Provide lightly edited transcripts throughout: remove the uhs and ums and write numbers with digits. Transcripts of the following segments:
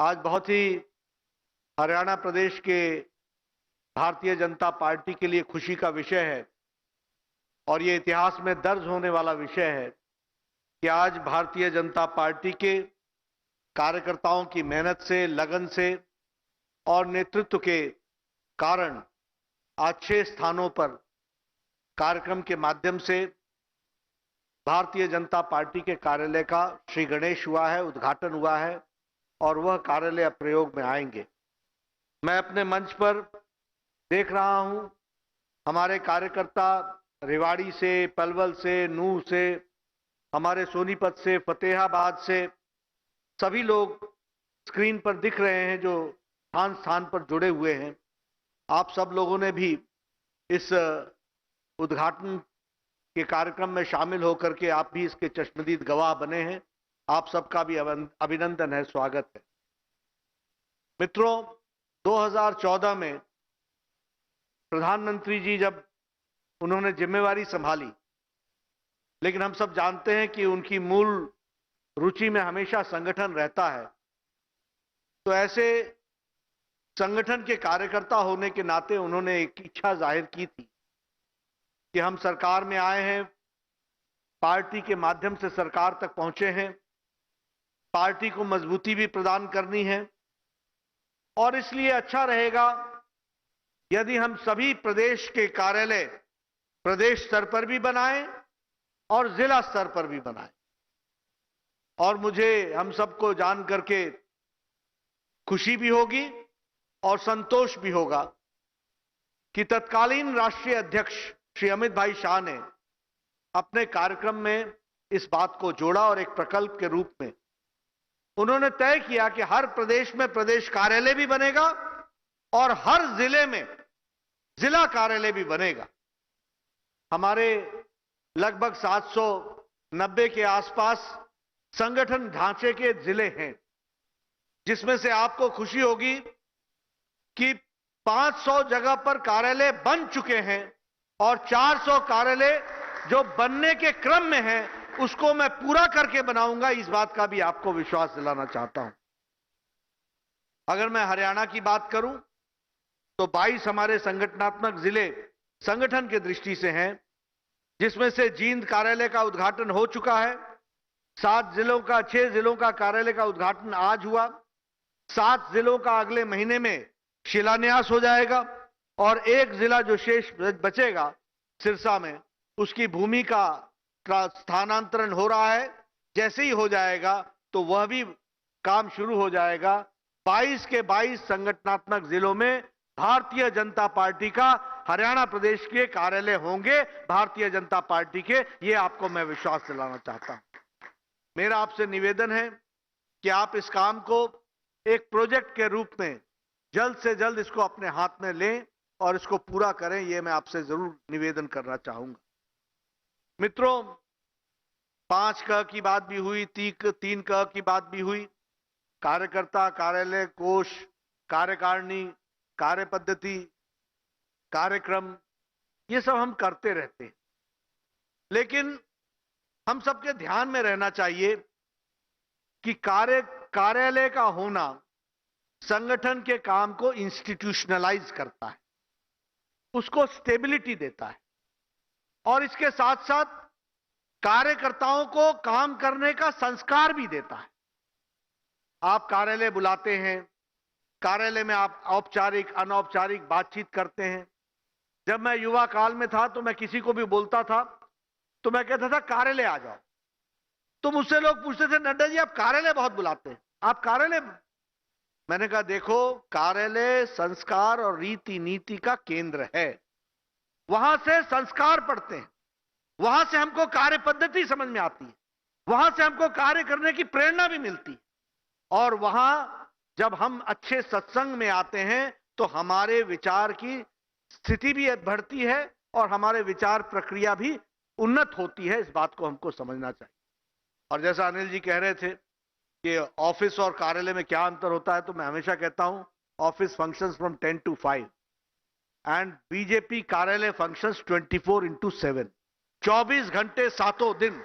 आज बहुत ही हरियाणा प्रदेश के भारतीय जनता पार्टी के लिए खुशी का विषय है और ये इतिहास में दर्ज होने वाला विषय है कि आज भारतीय जनता पार्टी के कार्यकर्ताओं की मेहनत से, लगन से और नेतृत्व के कारण आज 6 स्थानों पर कार्यक्रम के माध्यम से भारतीय जनता पार्टी के कार्यालय का श्री गणेश हुआ है, उद्घाटन हुआ है और वह कार्यालय अब प्रयोग में आएंगे। मैं अपने मंच पर देख रहा हूं हमारे कार्यकर्ता रेवाड़ी से, पलवल से, नूह से, हमारे सोनीपत से, फतेहाबाद से सभी लोग स्क्रीन पर दिख रहे हैं जो स्थान स्थान पर जुड़े हुए हैं। आप सब लोगों ने भी इस उद्घाटन के कार्यक्रम में शामिल होकर के आप भी इसके चश्मदीद गवाह बने हैं। आप सबका भी अभिनंदन है, स्वागत है। मित्रों, 2014 में प्रधानमंत्री जी जब उन्होंने जिम्मेवारी संभाली, लेकिन हम सब जानते हैं कि उनकी मूल रुचि में हमेशा संगठन रहता है, तो ऐसे संगठन के कार्यकर्ता होने के नाते उन्होंने एक इच्छा जाहिर की थी कि हम सरकार में आए हैं, पार्टी के माध्यम से सरकार तक पहुंचे हैं, पार्टी को मजबूती भी प्रदान करनी है और इसलिए अच्छा रहेगा यदि हम सभी प्रदेश के कार्यालय प्रदेश स्तर पर भी बनाएं और जिला स्तर पर भी बनाएं। और मुझे हम सबको जान करके खुशी भी होगी और संतोष भी होगा कि तत्कालीन राष्ट्रीय अध्यक्ष श्री अमित भाई शाह ने अपने कार्यक्रम में इस बात को जोड़ा और एक प्रकल्प के रूप में उन्होंने तय किया कि हर प्रदेश में प्रदेश कार्यालय भी बनेगा और हर जिले में जिला कार्यालय भी बनेगा। हमारे लगभग 790 के आसपास संगठन ढांचे के जिले हैं, जिसमें से आपको खुशी होगी कि 500 जगह पर कार्यालय बन चुके हैं और 400 कार्यालय जो बनने के क्रम में है उसको मैं पूरा करके बनाऊंगा। इस बात का भी आपको विश्वास दिलाना चाहता हूं। अगर मैं हरियाणा की बात करूं तो 22 हमारे संगठनात्मक जिले संगठन की दृष्टि से हैं, जिसमें से जींद कार्यालय का उद्घाटन हो चुका है। 6 जिलों का कार्यालय का उद्घाटन आज हुआ। 7 जिलों का अगले महीने में शिलान्यास हो जाएगा और एक जिला जो शेष बचेगा सिरसा में, उसकी भूमि का स्थानांतरण हो रहा है। जैसे ही हो जाएगा तो वह भी काम शुरू हो जाएगा। 22 के 22 संगठनात्मक जिलों में भारतीय जनता पार्टी का हरियाणा प्रदेश के कार्यालय होंगे, भारतीय जनता पार्टी के। ये आपको मैं विश्वास दिलाना चाहता हूं। मेरा आपसे निवेदन है कि आप इस काम को एक प्रोजेक्ट के रूप में जल्द से जल्द इसको अपने हाथ में लें और इसको पूरा करें। ये मैं आपसे जरूर निवेदन करना चाहूंगा। मित्रों, 5 क की बात भी हुई, 3 क की बात भी हुई। कार्यकर्ता, कार्यालय, कोष, कार्यकारिणी, कार्य पद्धति, कार्यक्रम, ये सब हम करते रहते हैं, लेकिन हम सबके ध्यान में रहना चाहिए कि कार्यालय का होना संगठन के काम को इंस्टीट्यूशनलाइज करता है, उसको स्टेबिलिटी देता है और इसके साथ साथ कार्यकर्ताओं को काम करने का संस्कार भी देता है। आप कार्यालय बुलाते हैं, कार्यालय में आप औपचारिक अनौपचारिक बातचीत करते हैं। जब मैं युवा काल में था तो मैं किसी को भी बोलता था तो मैं कहता था कार्यालय आ जाओ, तो मुझसे लोग पूछते थे, नड्डा जी आप कार्यालय बहुत बुलाते हैं, आप कार्यालय। मैंने कहा देखो, कार्यालय संस्कार और रीति नीति का केंद्र है। वहां से संस्कार पढ़ते हैं, वहां से हमको कार्य पद्धति समझ में आती है, वहां से हमको कार्य करने की प्रेरणा भी मिलती है और वहां जब हम अच्छे सत्संग में आते हैं तो हमारे विचार की स्थिति भी बढ़ती है और हमारे विचार प्रक्रिया भी उन्नत होती है। इस बात को हमको समझना चाहिए। और जैसा अनिल जी कह रहे थे कि ऑफिस और कार्यालय में क्या अंतर होता है, तो मैं हमेशा कहता हूं office functions from 10 to 5 and BJP कार्यालय फंक्शंस 24/7, 24 घंटे 7 दिन,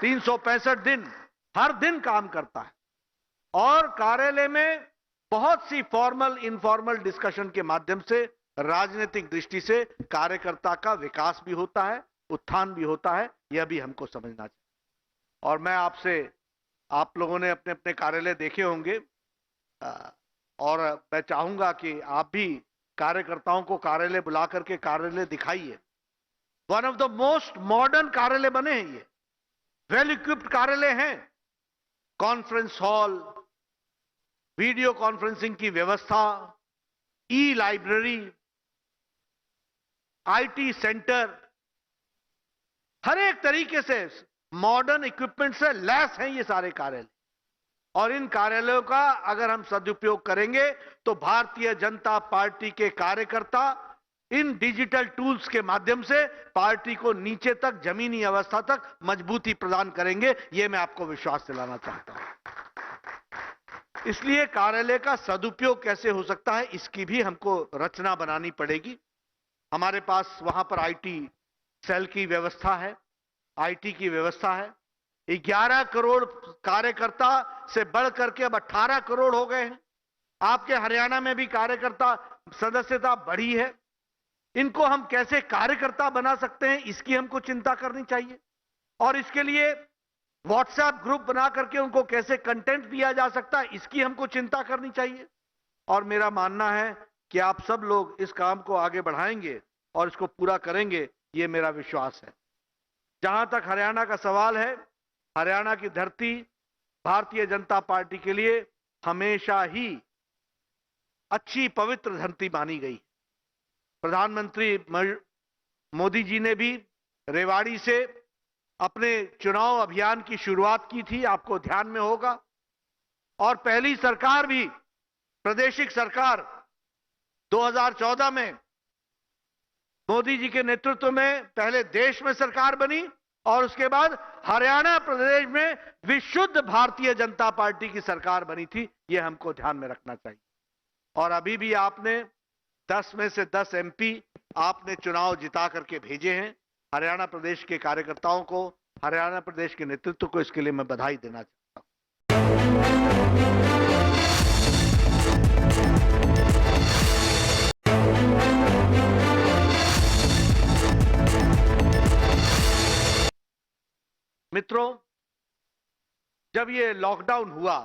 365 दिन, हर दिन काम करता है। और कार्यालय में बहुत सी फॉर्मल इनफॉर्मल डिस्कशन के माध्यम से राजनीतिक दृष्टि से कार्यकर्ता का विकास भी होता है, उत्थान भी होता है, यह भी हमको समझना चाहिए। और मैं आपसे, आप लोगों ने अपने अपने कार्यालय देखे होंगे और मैं चाहूंगा कि आप भी कार्यकर्ताओं को कार्यालय बुला करके कार्यालय दिखाइए। One of the most modern कार्यालय बने हैं ये, वेल इक्विप्ड कार्यालय हैं, कॉन्फ्रेंस हॉल, वीडियो कॉन्फ्रेंसिंग की व्यवस्था, ई लाइब्रेरी, आईटी सेंटर, हर एक तरीके से मॉडर्न इक्विपमेंट से लैस हैं ये सारे कार्यालय। और इन कार्यालयों का अगर हम सदुपयोग करेंगे तो भारतीय जनता पार्टी के कार्यकर्ता इन डिजिटल टूल्स के माध्यम से पार्टी को नीचे तक, जमीनी अवस्था तक मजबूती प्रदान करेंगे, यह मैं आपको विश्वास दिलाना चाहता हूं। इसलिए कार्यालय का सदुपयोग कैसे हो सकता है, इसकी भी हमको रचना बनानी पड़ेगी। हमारे पास वहां पर आईटी सेल की व्यवस्था है, आईटी की व्यवस्था है। 11 करोड़ कार्यकर्ता से बढ़ करके अब 18 करोड़ हो गए हैं। आपके हरियाणा में भी कार्यकर्ता सदस्यता बढ़ी है। इनको हम कैसे कार्यकर्ता बना सकते हैं, इसकी हमको चिंता करनी चाहिए। और इसके लिए व्हाट्सएप ग्रुप बना करके उनको कैसे कंटेंट दिया जा सकता है, इसकी हमको चिंता करनी चाहिए। और मेरा मानना है कि आप सब लोग इस काम को आगे बढ़ाएंगे और इसको पूरा करेंगे, ये मेरा विश्वास है। जहां तक हरियाणा का सवाल है, हरियाणा की धरती भारतीय जनता पार्टी के लिए हमेशा ही अच्छी पवित्र धरती मानी गई। प्रधानमंत्री मोदी जी ने भी रेवाड़ी से अपने चुनाव अभियान की शुरुआत की थी, आपको ध्यान में होगा। और पहली सरकार भी, प्रादेशिक सरकार 2014 में मोदी जी के नेतृत्व में पहले देश में सरकार बनी और उसके बाद हरियाणा प्रदेश में विशुद्ध भारतीय जनता पार्टी की सरकार बनी थी। यह हमको ध्यान में रखना चाहिए। और अभी भी आपने 10 में से 10 एमपी आपने चुनाव जिता करके भेजे हैं। हरियाणा प्रदेश के कार्यकर्ताओं को, हरियाणा प्रदेश के नेतृत्व को इसके लिए मैं बधाई देना चाहता हूं। मित्रों, जब ये लॉकडाउन हुआ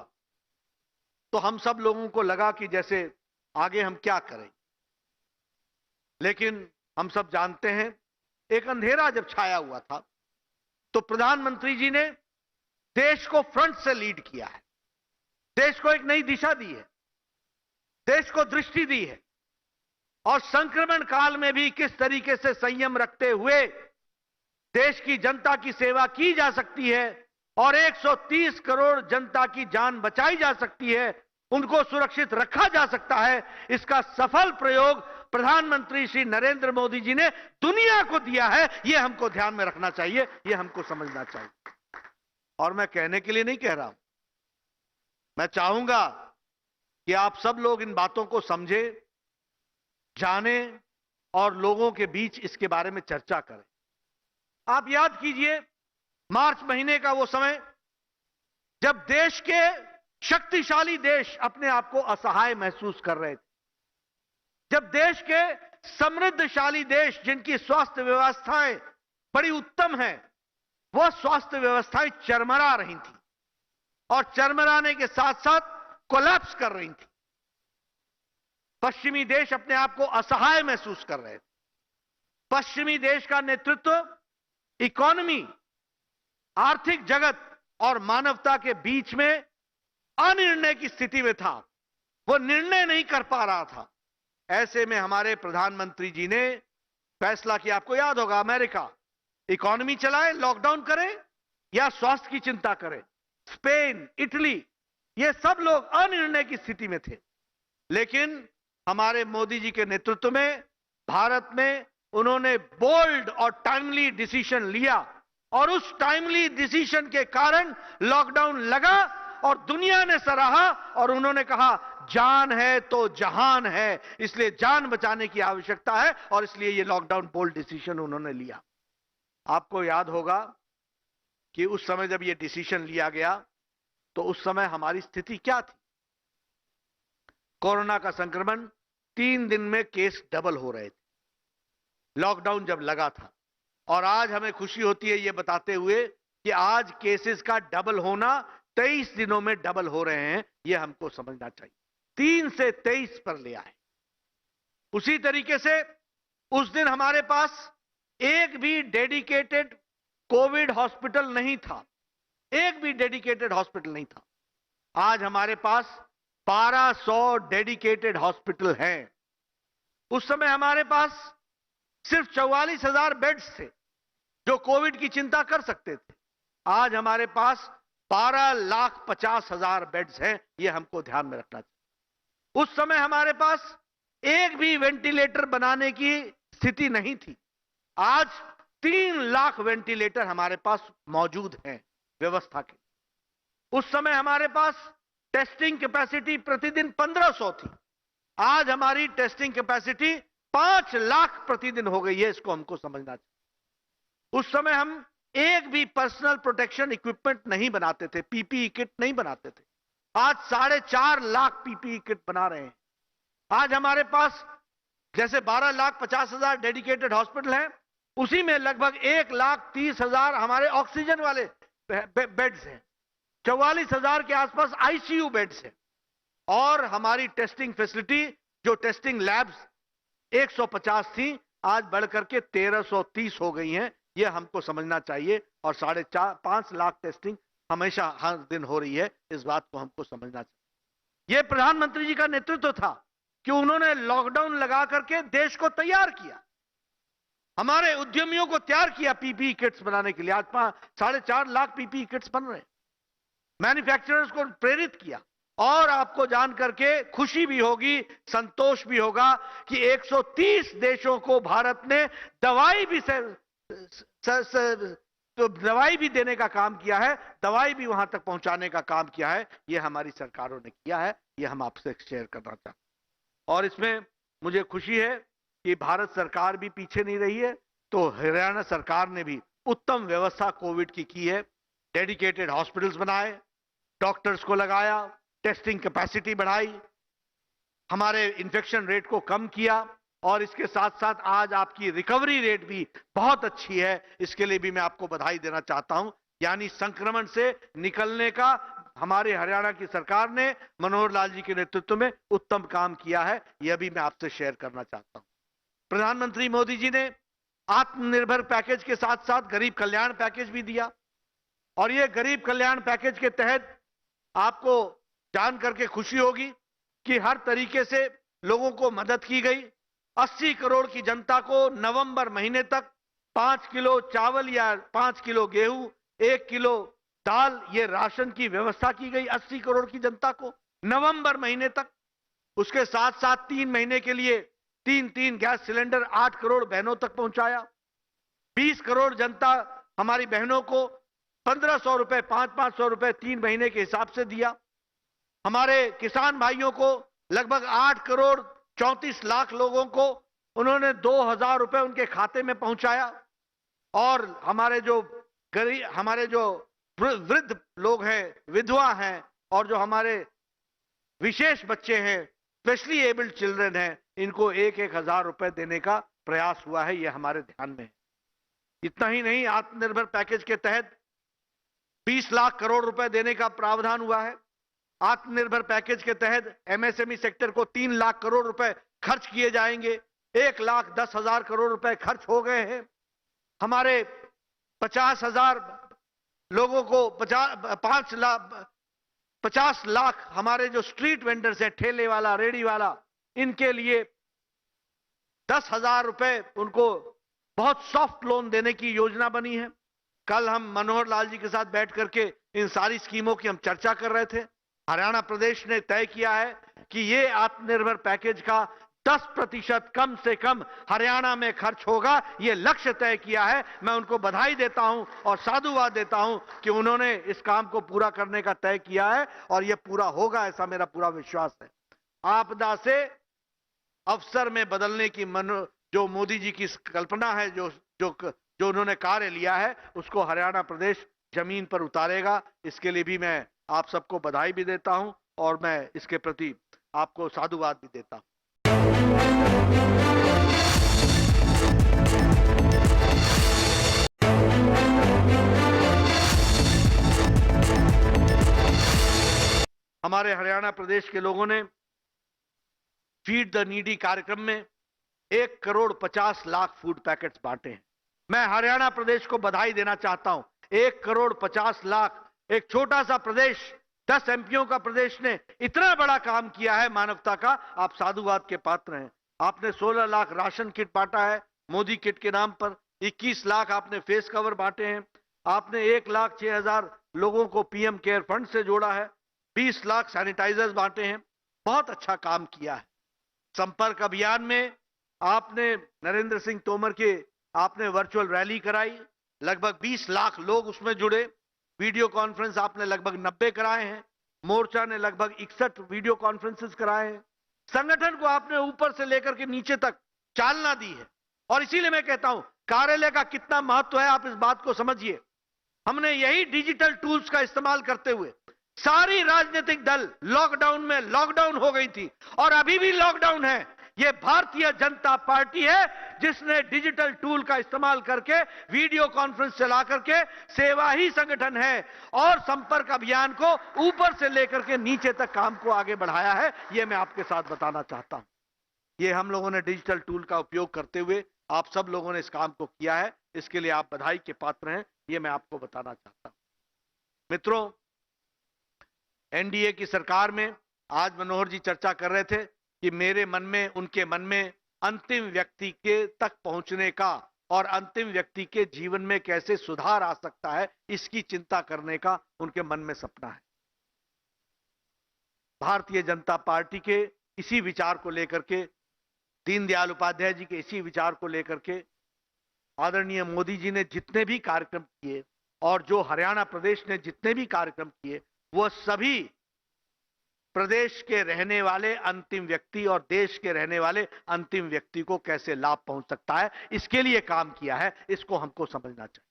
तो हम सब लोगों को लगा कि जैसे आगे हम क्या करें, लेकिन हम सब जानते हैं एक अंधेरा जब छाया हुआ था तो प्रधानमंत्री जी ने देश को फ्रंट से लीड किया है, देश को एक नई दिशा दी है, देश को दृष्टि दी है। और संक्रमण काल में भी किस तरीके से संयम रखते हुए देश की जनता की सेवा की जा सकती है और 130 करोड़ जनता की जान बचाई जा सकती है, उनको सुरक्षित रखा जा सकता है, इसका सफल प्रयोग प्रधानमंत्री श्री नरेंद्र मोदी जी ने दुनिया को दिया है। यह हमको ध्यान में रखना चाहिए, यह हमको समझना चाहिए। और मैं कहने के लिए नहीं कह रहा हूं, मैं चाहूंगा कि आप सब लोग इन बातों को समझे, जाने और लोगों के बीच इसके बारे में चर्चा करें। आप याद कीजिए मार्च महीने का वो समय जब देश के शक्तिशाली देश अपने आप को असहाय महसूस कर रहे थे, जब देश के समृद्धशाली देश जिनकी स्वास्थ्य व्यवस्थाएं बड़ी उत्तम हैं, वो स्वास्थ्य व्यवस्थाएं चरमरा रही थी और चरमराने के साथ साथ कोलैप्स कर रही थी। पश्चिमी देश अपने आप को असहाय महसूस कर रहे थे। पश्चिमी देश का नेतृत्व इकोनॉमी, आर्थिक जगत और मानवता के बीच में अनिर्णय की स्थिति में था, वो निर्णय नहीं कर पा रहा था। ऐसे में हमारे प्रधानमंत्री जी ने फैसला किया, आपको याद होगा, अमेरिका इकोनॉमी चलाए, लॉकडाउन करे या स्वास्थ्य की चिंता करे। स्पेन, इटली, ये सब लोग अनिर्णय की स्थिति में थे, लेकिन हमारे मोदी जी के नेतृत्व में भारत में उन्होंने बोल्ड और टाइमली डिसीजन लिया और उस टाइमली डिसीजन के कारण लॉकडाउन लगा और दुनिया ने सराहा और उन्होंने कहा जान है तो जहान है, इसलिए जान बचाने की आवश्यकता है और इसलिए ये लॉकडाउन बोल्ड डिसीजन उन्होंने लिया। आपको याद होगा कि उस समय जब ये डिसीजन लिया गया तो उस समय हमारी स्थिति क्या थी? कोरोना का संक्रमण 3 दिन में केस डबल हो रहे थे, लॉकडाउन जब लगा था। और आज हमें खुशी होती है ये बताते हुए कि आज केसेस का डबल होना 23 दिनों में डबल हो रहे हैं, ये हमको समझना चाहिए। 3 से 23 पर ले आए। उसी तरीके से उस दिन हमारे पास एक भी डेडिकेटेड कोविड हॉस्पिटल नहीं था, एक भी डेडिकेटेड हॉस्पिटल नहीं था। आज हमारे पास 1200 डेडिकेटेड हॉस्पिटल हैं। उस समय हमारे पास सिर्फ 44,000 बेड्स थे जो कोविड की चिंता कर सकते थे। आज हमारे पास 12,50,000 बेड्स हैं, यह हमको ध्यान में रखना चाहिए। उस समय हमारे पास एक भी वेंटिलेटर बनाने की स्थिति नहीं थी। आज 3 लाख वेंटिलेटर हमारे पास मौजूद हैं व्यवस्था के। उस समय हमारे पास टेस्टिंग कैपेसिटी प्रतिदिन 1500 थी। आज हमारी टेस्टिंग कैपेसिटी 5 लाख प्रतिदिन हो गई है, इसको हमको समझना चाहिए। उस समय हम एक भी पर्सनल प्रोटेक्शन इक्विपमेंट नहीं बनाते थे, पीपीई किट नहीं बनाते थे। आज 4.5 लाख पीपीई किट बना रहे हैं। आज हमारे पास जैसे 12,50,000 डेडिकेटेड हॉस्पिटल हैं, उसी में लगभग 1,30,000 हमारे ऑक्सीजन वाले बेड्स हैं, 44,000 के आसपास आईसीयू बेड्स हैं। और हमारी टेस्टिंग फैसिलिटी, जो टेस्टिंग लैब्स 150 थी, आज बढ़कर के 1330 हो गई हैं, यह हमको समझना चाहिए। और 5.5 लाख टेस्टिंग हमेशा हर दिन हो रही है, इस बात को हमको समझना चाहिए। यह प्रधानमंत्री जी का नेतृत्व था कि उन्होंने लॉकडाउन लगा करके देश को तैयार किया, हमारे उद्यमियों को तैयार किया पीपीई किट्स बनाने के लिए। आज 4.5 लाख पीपीई किट्स बन रहे हैं। मैन्युफैक्चरर्स को प्रेरित किया। और आपको जान करके खुशी भी होगी, संतोष भी होगा कि 130 देशों को भारत ने दवाई भी देने का काम किया है, दवाई भी वहां तक पहुंचाने का काम किया है। यह हमारी सरकारों ने किया है, यह हम आपसे शेयर करना चाहते हैं। और इसमें मुझे खुशी है कि भारत सरकार भी पीछे नहीं रही है। तो हरियाणा सरकार ने भी उत्तम व्यवस्था कोविड की है। डेडिकेटेड हॉस्पिटल्स बनाए, डॉक्टर्स को लगाया, टेस्टिंग कैपेसिटी बढ़ाई, हमारे इन्फेक्शन रेट को कम किया। और इसके साथ साथ आज आपकी रिकवरी रेट भी बहुत अच्छी है, इसके लिए भी मैं आपको बधाई देना चाहता हूं। यानी संक्रमण से निकलने का हमारे हरियाणा की सरकार ने मनोहर लाल जी के नेतृत्व में उत्तम काम किया है, यह भी मैं आपसे शेयर करना चाहता हूं। प्रधानमंत्री मोदी जी ने आत्मनिर्भर पैकेज के साथ साथ गरीब कल्याण पैकेज भी दिया। और यह गरीब कल्याण पैकेज के तहत आपको जान करके खुशी होगी कि हर तरीके से लोगों को मदद की गई। 80 करोड़ की जनता को नवंबर महीने तक 5 किलो चावल या 5 किलो गेहूं, 1 किलो दाल, ये राशन की व्यवस्था की गई 80 करोड़ की जनता को नवंबर महीने तक। उसके साथ साथ 3 महीने के लिए 3 गैस सिलेंडर 8 करोड़ बहनों तक पहुंचाया। 20 करोड़ जनता हमारी बहनों को 1500 रुपए, 500 रुपए 3 महीने के हिसाब से दिया। हमारे किसान भाइयों को लगभग 8 करोड़ 34 लाख लोगों को उन्होंने 2,000 रुपए उनके खाते में पहुंचाया। और हमारे जो वृद्ध लोग हैं, विधवा हैं, और जो हमारे विशेष बच्चे हैं, स्पेशली एबल्ड चिल्ड्रन हैं, इनको 1-1 हजार रुपए देने का प्रयास हुआ है, यह हमारे ध्यान में है। इतना ही नहीं, आत्मनिर्भर पैकेज के तहत 20 लाख करोड़ रुपए देने का प्रावधान हुआ है। आत्मनिर्भर पैकेज के तहत एमएसएमई सेक्टर को 3 लाख करोड़ रुपए खर्च किए जाएंगे। 1,10,000 करोड़ रुपए खर्च हो गए हैं। हमारे 50,000 लोगों को 50 लाख हमारे जो स्ट्रीट वेंडर्स हैं, ठेले वाला, रेडी वाला, इनके लिए 10,000 रुपए उनको बहुत सॉफ्ट लोन देने की योजना बनी है। कल हम मनोहर लाल जी के साथ बैठ करके इन सारी स्कीमों की हम चर्चा कर रहे थे। हरियाणा प्रदेश ने तय किया है कि ये आत्मनिर्भर पैकेज का 10% कम से कम हरियाणा में खर्च होगा, ये लक्ष्य तय किया है। मैं उनको बधाई देता हूं और साधुवाद देता हूं कि उन्होंने इस काम को पूरा करने का तय किया है और यह पूरा होगा, ऐसा मेरा पूरा विश्वास है। आपदा से अवसर में बदलने की जो मोदी जी की कल्पना है, जो उन्होंने कार्य लिया है, उसको हरियाणा प्रदेश जमीन पर उतारेगा। इसके लिए भी मैं आप सबको बधाई भी देता हूं और मैं इसके प्रति आपको साधुवाद भी देता हूं। हमारे हरियाणा प्रदेश के लोगों ने फीड द नीडी कार्यक्रम में 1,50,00,000 फूड पैकेट्स बांटे हैं। मैं हरियाणा प्रदेश को बधाई देना चाहता हूं। 1,50,00,000, एक छोटा सा प्रदेश, 10 एमपीओ का प्रदेश ने इतना बड़ा काम किया है मानवता का। आप साधुवाद के पात्र हैं। आपने 16 लाख राशन किट बांटा है मोदी किट के नाम पर। 21 लाख आपने फेस कवर बांटे हैं। आपने 1,06,000 लोगों को पीएम केयर फंड से जोड़ा है। 20 लाख सैनिटाइजर्स बांटे हैं। बहुत अच्छा काम किया है। संपर्क अभियान में आपने नरेंद्र सिंह तोमर के आपने वर्चुअल रैली कराई। लगभग 20 लाख लोग उसमें जुड़े। वीडियो कॉन्फ्रेंस आपने लगभग 90 कराए हैं। मोर्चा ने लगभग 61 वीडियो कॉन्फ्रेंसेस कराए हैं। संगठन को आपने ऊपर से लेकर के नीचे तक चालना दी है। और इसीलिए मैं कहता हूं कार्यालय का कितना महत्व है, आप इस बात को समझिए। हमने यही डिजिटल टूल्स का इस्तेमाल करते हुए सारी राजनीतिक दल लॉकडाउन में लॉकडाउन हो गई थी और अभी भी लॉकडाउन है। यह भारतीय जनता पार्टी है जिसने डिजिटल टूल का इस्तेमाल करके वीडियो कॉन्फ्रेंस चला करके सेवा ही संगठन है और संपर्क अभियान को ऊपर से लेकर के नीचे तक काम को आगे बढ़ाया है। यह मैं आपके साथ बताना चाहता हूं। यह हम लोगों ने डिजिटल टूल का उपयोग करते हुए आप सब लोगों ने इस काम को किया है। इसके लिए आप बधाई के पात्र हैं। यह मैं आपको बताना चाहता हूं। मित्रों, एनडीए की सरकार में आज मनोहर जी चर्चा कर रहे थे कि मेरे मन में, उनके मन में अंतिम व्यक्ति के तक पहुंचने का और अंतिम व्यक्ति के जीवन में कैसे सुधार आ सकता है इसकी चिंता करने का उनके मन में सपना है। भारतीय जनता पार्टी के इसी विचार को लेकर के, दीनदयाल उपाध्याय जी के इसी विचार को लेकर के आदरणीय मोदी जी ने जितने भी कार्यक्रम किए और जो हरियाणा प्रदेश ने जितने भी कार्यक्रम किए वो सभी प्रदेश के रहने वाले अंतिम व्यक्ति और देश के रहने वाले अंतिम व्यक्ति को कैसे लाभ पहुंच सकता है इसके लिए काम किया है। इसको हमको समझना चाहिए।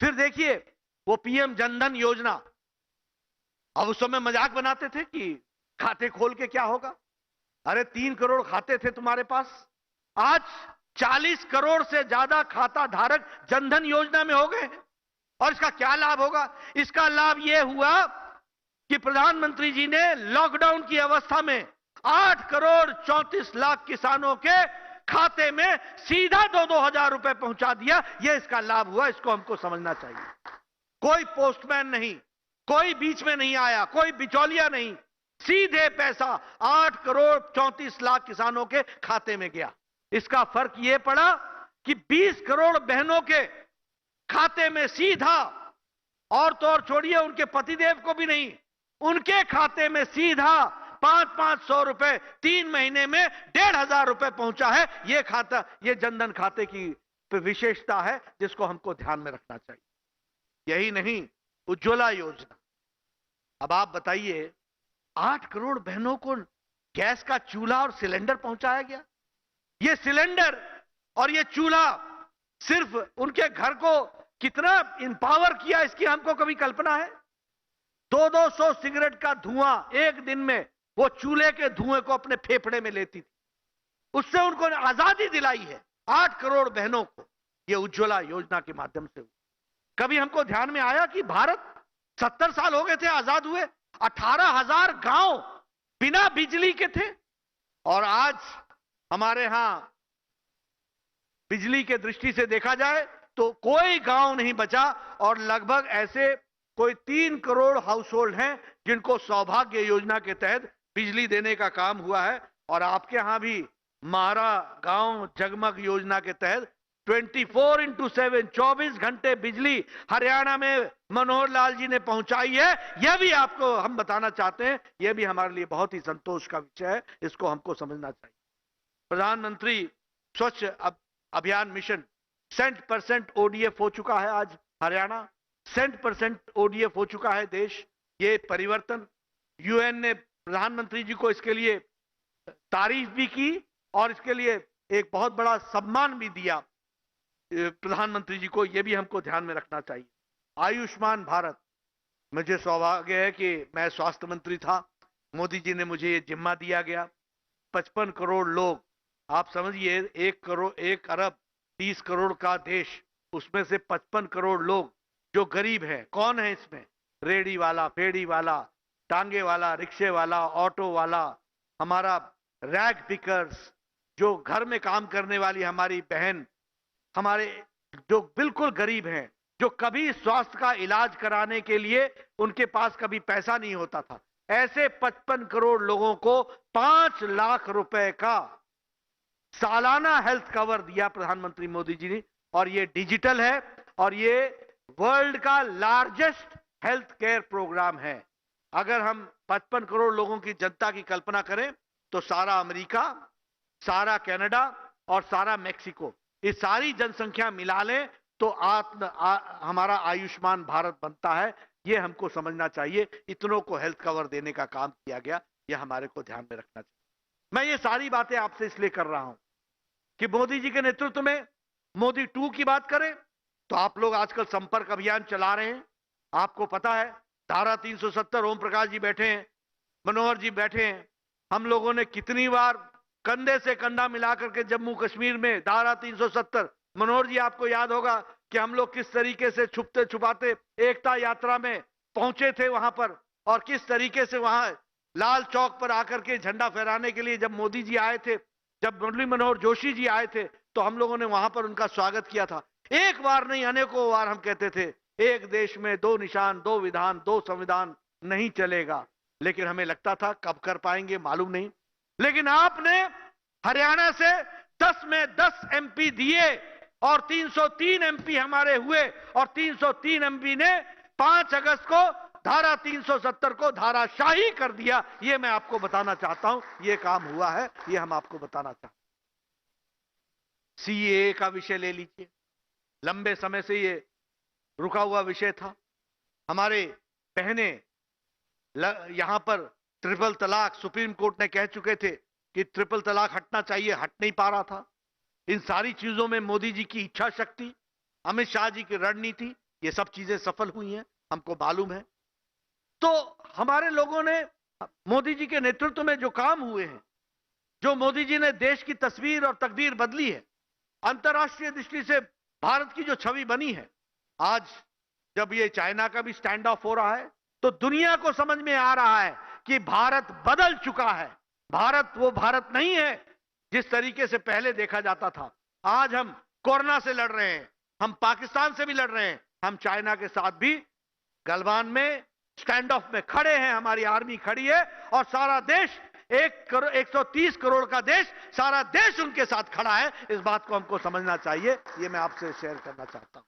फिर देखिए वो पीएम जनधन योजना, अब उस समय मजाक बनाते थे कि खाते खोल के क्या होगा। अरे 3 करोड़ खाते थे तुम्हारे पास, आज 40 करोड़ से ज्यादा खाता धारक जनधन योजना में हो गए हैं। और इसका क्या लाभ होगा? इसका लाभ यह हुआ कि प्रधानमंत्री जी ने लॉकडाउन की अवस्था में 8,34,00,000 किसानों के खाते में सीधा 2-2 हजार रुपए पहुंचा दिया। यह इसका लाभ हुआ। इसको हमको समझना चाहिए। कोई पोस्टमैन नहीं, कोई बीच में नहीं आया, कोई बिचौलिया नहीं, सीधे पैसा 8,34,00,000 किसानों के खाते में गया। इसका फर्क यह पड़ा कि 20 करोड़ बहनों के खाते में सीधा, और तो और छोड़िए उनके पतिदेव को भी नहीं, उनके खाते में सीधा 500 रुपए 3 महीने में 1,500 रुपए पहुंचा है। यह खाता, यह जनधन खाते की विशेषता है जिसको हमको ध्यान में रखना चाहिए। यही नहीं, उज्ज्वला योजना। अब आप बताइए 8 करोड़ बहनों को गैस का चूल्हा और सिलेंडर पहुंचाया गया। यह सिलेंडर और यह चूल्हा सिर्फ उनके घर को कितना इंपावर किया इसकी हमको कभी कल्पना है? 200 सिगरेट का धुआं एक दिन में वो चूल्हे के धुएं को अपने फेफड़े में लेती थी। उससे उनको आजादी दिलाई है 8 करोड़ बहनों को, ये उज्ज्वला योजना के माध्यम से। कभी हमको ध्यान में आया कि भारत 70 साल हो गए थे आजाद हुए, 18,000 गांव बिना बिजली के थे और आज हमारे यहां बिजली के दृष्टि से देखा जाए तो कोई गांव नहीं बचा और लगभग ऐसे कोई 3 करोड़ हाउस होल्ड हैं जिनको सौभाग्य योजना के तहत बिजली देने का काम हुआ है। और आपके यहां भी मारा गांव जगमग योजना के तहत 24x7 24 घंटे बिजली हरियाणा में मनोहर लाल जी ने पहुंचाई है। यह भी आपको हम बताना चाहते हैं, यह भी हमारे लिए बहुत ही संतोष का विषय है। इसको हमको समझना चाहिए। प्रधानमंत्री स्वच्छ अभियान मिशन 100% ODF हो चुका है। आज हरियाणा 100% ODF हो चुका है देश। ये परिवर्तन, यूएन ने प्रधानमंत्री जी को इसके लिए तारीफ भी की और इसके लिए एक बहुत बड़ा सम्मान भी दिया प्रधानमंत्री जी को। यह भी हमको ध्यान में रखना चाहिए। आयुष्मान भारत, मुझे सौभाग्य है कि मैं स्वास्थ्य मंत्री था, मोदी जी ने मुझे ये जिम्मा दिया गया। 55 करोड़ लोग, आप समझिए 1 अरब 30 करोड़ का देश, उसमें से 55 करोड़ लोग जो गरीब हैं। कौन है इसमें? रेडी वाला, फेड़ी वाला, टांगे वाला, रिक्शे वाला, ऑटो वाला, हमारा रैग पिकर्स, जो घर में काम करने वाली हमारी बहन, हमारे जो बिल्कुल गरीब हैं, जो कभी स्वास्थ्य का इलाज कराने के लिए उनके पास कभी पैसा नहीं होता था, ऐसे 55 करोड़ लोगों को 5 लाख रुपए का सालाना हेल्थ कवर दिया प्रधानमंत्री मोदी जी ने। और ये डिजिटल है और ये वर्ल्ड का लार्जेस्ट हेल्थ केयर प्रोग्राम है। अगर हम 55 करोड़ लोगों की जनता की कल्पना करें तो सारा अमेरिका, सारा कनाडा और सारा मेक्सिको, ये सारी जनसंख्या मिला लें तो हमारा आयुष्मान भारत बनता है। ये हमको समझना चाहिए। इतनों को हेल्थ कवर देने का काम किया गया, यह हमारे को ध्यान में रखना चाहिए। मैं ये सारी बातें आपसे इसलिए कर रहा हूं कि मोदी जी के नेतृत्व में मोदी 2 की बात करें तो आप लोग आजकल संपर्क अभियान चला रहे हैं। आपको पता है धारा 370, ओम प्रकाश जी बैठे हैं, मनोहर जी बैठे हैं, हम लोगों ने कितनी बार कंधे से कंधा मिलाकर के जम्मू कश्मीर में धारा 370, मनोहर जी आपको याद होगा कि हम लोग किस तरीके से छुपते छुपाते एकता यात्रा में पहुंचे थे वहां पर, और किस तरीके से वहां लाल चौक पर आकर के झंडा फहराने के लिए जब मोदी जी आए थे, जब मुरली मनोहर जोशी जी आए थे, तो हम लोगों ने वहां पर उनका स्वागत किया था। एक बार नहीं अनेकों बार हम कहते थे एक देश में 2 निशान, 2 विधान, 2 संविधान नहीं चलेगा, लेकिन हमें लगता था कब कर पाएंगे मालूम नहीं। लेकिन आपने हरियाणा से 10 में 10 एमपी दिए और 303 एमपी हमारे हुए, और 303 एमपी ने 5 अगस्त को धारा 370 को धाराशाही कर दिया। ये मैं आपको बताना चाहता हूं, ये काम हुआ है, ये हम आपको बताना चाहते हैं। सीएए का विषय ले लीजिए, लंबे समय से ये रुका हुआ विषय था। हमारे बहने यहां पर ट्रिपल तलाक, सुप्रीम कोर्ट ने कह चुके थे कि ट्रिपल तलाक हटना चाहिए, हट नहीं पा रहा था। इन सारी चीजों में मोदी जी की इच्छा शक्ति, अमित शाह जी की रणनीति, ये सब चीजें सफल हुई हैं, हमको मालूम है। तो हमारे लोगों ने मोदी जी के नेतृत्व में जो काम हुए हैं, जो मोदी जी ने देश की तस्वीर और तकदीर बदली है, अंतर्राष्ट्रीय दृष्टि से भारत की जो छवि बनी है, आज जब ये चाइना का भी स्टैंड ऑफ हो रहा है तो दुनिया को समझ में आ रहा है कि भारत बदल चुका है। भारत वो भारत नहीं है जिस तरीके से पहले देखा जाता था। आज हम कोरोना से लड़ रहे हैं, हम पाकिस्तान से भी लड़ रहे हैं, हम चाइना के साथ भी गलवान में स्टैंड ऑफ में खड़े हैं। हमारी आर्मी खड़ी है और सारा देश 130 करोड़ का देश, सारा देश उनके साथ खड़ा है। इस बात को हमको समझना चाहिए, ये मैं आपसे शेयर करना चाहता हूं।